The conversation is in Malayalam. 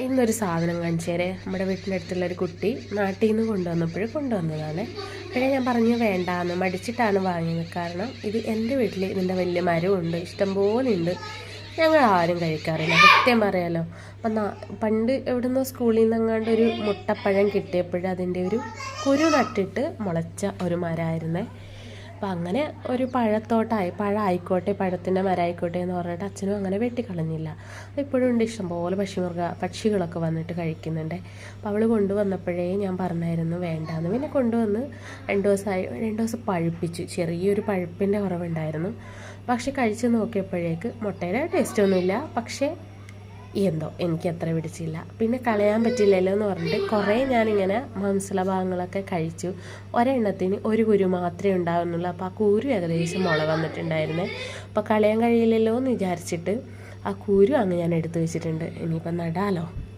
ഇന്നൊരു സാധനം കാണിച്ചേരെ. നമ്മുടെ വീട്ടിൻ്റെ അടുത്തുള്ളൊരു കുട്ടി നാട്ടിൽ നിന്ന് കൊണ്ടുവന്നതാണ്. പിന്നെ ഞാൻ പറഞ്ഞു വേണ്ടാന്ന്, മടിച്ചിട്ടാണ് വാങ്ങിയത്. കാരണം ഇത് എൻ്റെ വീട്ടിൽ ഇതിൻ്റെ വലിയ മരമുണ്ട്, ഇഷ്ടംപോലെ ഉണ്ട്. ഞങ്ങൾ ആരും കഴിക്കാറില്ല, കൃത്യം പറയാലോ. അപ്പം പണ്ട് എവിടുന്നോ സ്കൂളിൽ നിന്ന് എങ്ങാണ്ട് ഒരു മുട്ടപ്പഴം കിട്ടിയപ്പോഴും അതിൻ്റെ ഒരു കുരു നട്ടിട്ട് മുളച്ച ഒരു മരമായിരുന്നേ. അപ്പം അങ്ങനെ ഒരു പഴത്തോട്ടമായി, പഴമായിക്കോട്ടെ, പഴത്തിൻ്റെ മരമായിക്കോട്ടെ എന്ന് പറഞ്ഞിട്ട് അച്ഛനും അങ്ങനെ വെട്ടിക്കളഞ്ഞില്ല. ഇപ്പോഴും ഉണ്ട്, ഇഷ്ടംപോലെ പക്ഷികളൊക്കെ വന്നിട്ട് കഴിക്കുന്നുണ്ട്. അപ്പോൾ അവൾ കൊണ്ടുവന്നപ്പോഴേ ഞാൻ പറഞ്ഞായിരുന്നു വേണ്ടാന്ന്. പിന്നെ കൊണ്ടുവന്ന് 2 ദിവസം പഴുപ്പിച്ചു. ചെറിയൊരു പഴുപ്പിൻ്റെ കുറവുണ്ടായിരുന്നു. പക്ഷെ കഴിച്ച് നോക്കിയപ്പോഴേക്ക് മുട്ടയുടെ ടേസ്റ്റൊന്നുമില്ല. പക്ഷേ എന്തോ എനിക്ക് അത്ര പിടിച്ചില്ല. പിന്നെ കളയാൻ പറ്റില്ലല്ലോ എന്ന് പറഞ്ഞിട്ട് കുറേ ഞാനിങ്ങനെ മാംസള ഭാഗങ്ങളൊക്കെ കഴിച്ചു. ഒരെണ്ണത്തിന് ഒരു കുരു മാത്രമേ ഉണ്ടാവുന്നുള്ളൂ. അപ്പോൾ ആ കുരു ഏകദേശം മുള വന്നിട്ടുണ്ടായിരുന്നേ. അപ്പോൾ കളയാൻ കഴിയില്ലല്ലോ എന്ന് വിചാരിച്ചിട്ട് ആ കുരു അങ്ങ് ഞാൻ എടുത്തു വെച്ചിട്ടുണ്ട്. ഇനിയിപ്പം നടാലോ.